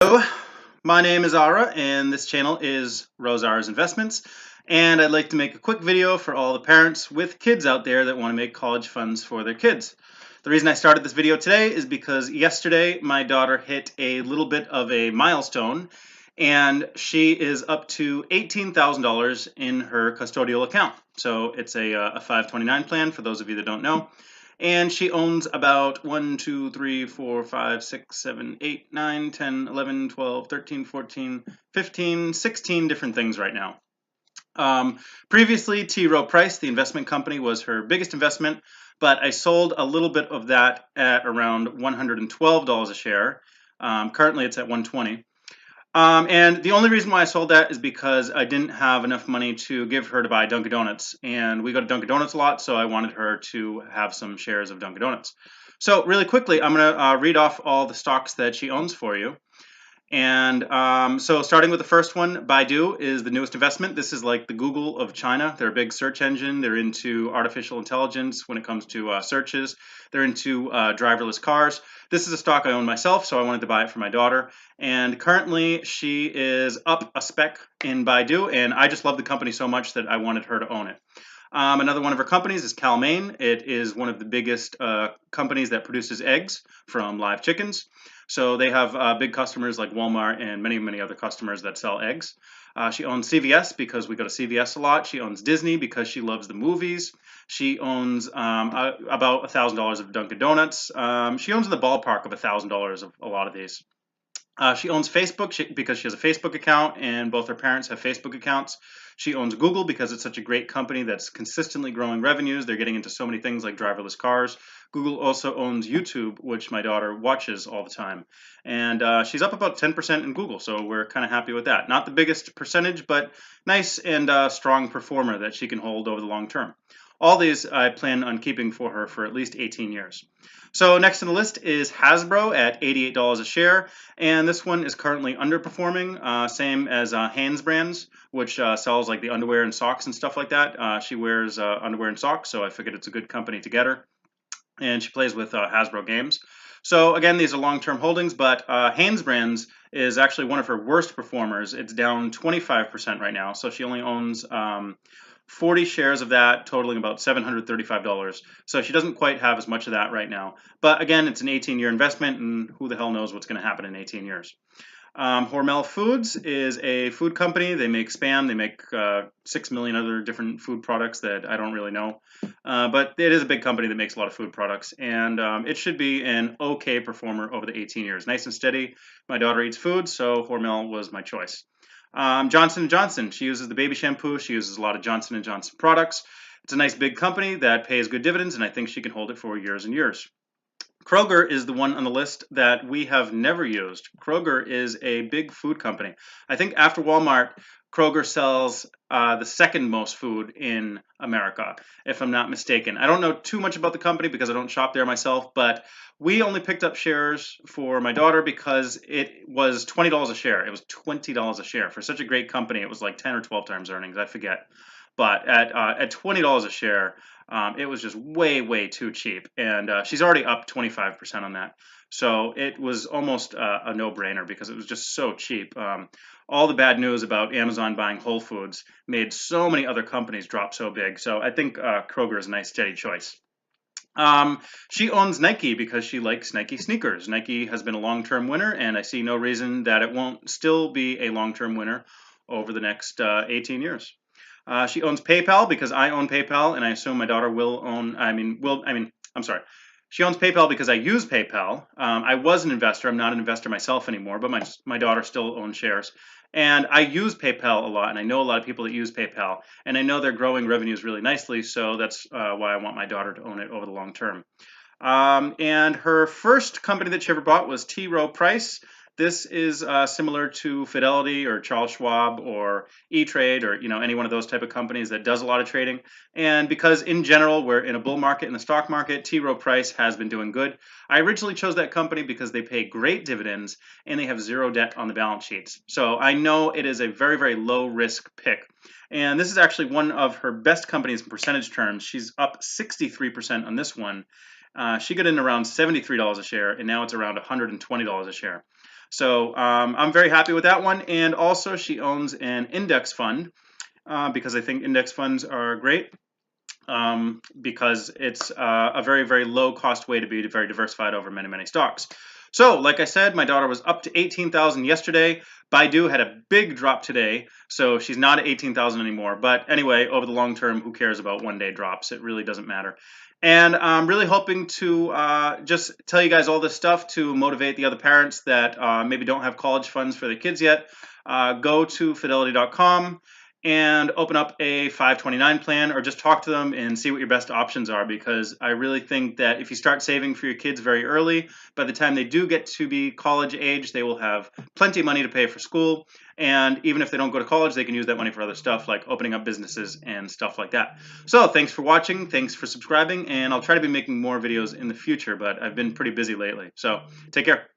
Hello, my name is Ara and this channel is Rozara's Investments, and I'd like to make a quick video for all the parents with kids out there that want to make college funds for their kids. The reason I started this video today is because yesterday my daughter hit a little bit of a milestone and she is up to $18,000 in her custodial account. So it's a 529 plan for those of you that don't know. And she owns about 1, 2, 3, 4, 5, 6, 7, 8, 9, 10, 11, 12, 13, 14, 15, 16 different things right now. Previously, T. Rowe Price, the investment company, was her biggest investment, but I sold a little bit of that at around $112 a share. Currently, it's at $120. And the only reason why I sold that is because I didn't have enough money to give her to buy Dunkin' Donuts. And we go to Dunkin' Donuts a lot, so I wanted her to have some shares of Dunkin' Donuts. So really quickly, I'm going to read off all the stocks that she owns for you. And so starting with the first one, Baidu is the newest investment. This is like the Google of China. They're a big search engine. They're into artificial intelligence when it comes to searches. They're into driverless cars. This is a stock I own myself, so I wanted to buy it for my daughter. And currently she is up a spec in Baidu, and I just love the company so much that I wanted her to own it. Another one of her companies is CalMaine. It is one of the biggest companies that produces eggs from live chickens. So they have big customers like Walmart and many, many other customers that sell eggs. She owns CVS because we go to CVS a lot. She owns Disney because she loves the movies. She owns about $1,000 of Dunkin' Donuts. She owns in the ballpark of $1,000 of a lot of these. She owns Facebook because she has a Facebook account and both her parents have Facebook accounts. She owns Google because it's such a great company that's consistently growing revenues. They're getting into so many things like driverless cars. Google also owns YouTube, which my daughter watches all the time. And she's up about 10% in Google, so we're kind of happy with that. Not the biggest percentage, but nice and strong performer that she can hold over the long term. All these I plan on keeping for her for at least 18 years. So next on the list is Hasbro at $88 a share, and this one is currently underperforming, same as Hanes Brands, which sells like the underwear and socks and stuff like that. She wears underwear and socks, so I figured it's a good company to get her. And she plays with Hasbro games. So again, these are long-term holdings, but Hanes Brands is actually one of her worst performers. It's down 25% right now, so she only owns 40 shares of that, totaling about $735. So she doesn't quite have as much of that right now. But again, it's an 18-year investment, and who the hell knows what's going to happen in 18 years. Hormel Foods is a food company. They make Spam. They make 6 million other different food products that I don't really know. But it is a big company that makes a lot of food products. And it should be an okay performer over the 18 years. Nice and steady. My daughter eats food, so Hormel was my choice. Johnson & Johnson. She uses the baby shampoo. She uses a lot of Johnson & Johnson products. It's a nice big company that pays good dividends, and I think she can hold it for years and years. Kroger is the one on the list that we have never used. Kroger is a big food company. I think after Walmart, Kroger sells the second most food in America, if I'm not mistaken. I don't know too much about the company because I don't shop there myself, but we only picked up shares for my daughter because it was $20 a share. It was $20 a share. For such a great company, it was like 10 or 12 times earnings, I forget. But at $20 a share, it was just way, way too cheap. And she's already up 25% on that. So it was almost a no-brainer because it was just so cheap. All the bad news about Amazon buying Whole Foods made so many other companies drop so big. So I think Kroger is a nice, steady choice. She owns Nike because she likes Nike sneakers. Nike has been a long-term winner, and I see no reason that it won't still be a long-term winner over the next 18 years. She owns PayPal because I own PayPal, and I assume my daughter will own. I'm sorry. She owns PayPal because I use PayPal. I was an investor. I'm not an investor myself anymore, but my daughter still owns shares. And I use PayPal a lot, and I know a lot of people that use PayPal, and I know they're growing revenues really nicely, so that's why I want my daughter to own it over the long term. And her first company that she ever bought was T. Rowe Price. This is similar to Fidelity or Charles Schwab or E-Trade or any one of those type of companies that does a lot of trading. And because in general we're in a bull market in the stock market, T. Rowe Price has been doing good. I originally chose that company because they pay great dividends and they have zero debt on the balance sheets. So I know it is a very, very low risk pick. And this is actually one of her best companies in percentage terms. She's up 63% on this one. She got in around $73 a share, and now it's around $120 a share. So I'm very happy with that one. And also she owns an index fund because I think index funds are great. Because it's a very, very low cost way to be very diversified over many, many stocks. So, like I said, my daughter was up to 18,000 yesterday. Baidu had a big drop today, so she's not at 18,000 anymore. But anyway, over the long term, who cares about one-day drops? It really doesn't matter. And I'm really hoping to just tell you guys all this stuff to motivate the other parents that maybe don't have college funds for their kids yet. Go to fidelity.com and open up a 529 plan, or just talk to them and see what your best options are, because I really think that if you start saving for your kids very early, by the time they do get to be college age, they will have plenty of money to pay for school. And even if they don't go to college, they can use that money for other stuff like opening up businesses and stuff like that. So thanks for watching, thanks for subscribing, and I'll try to be making more videos in the future, but I've been pretty busy lately. So take care.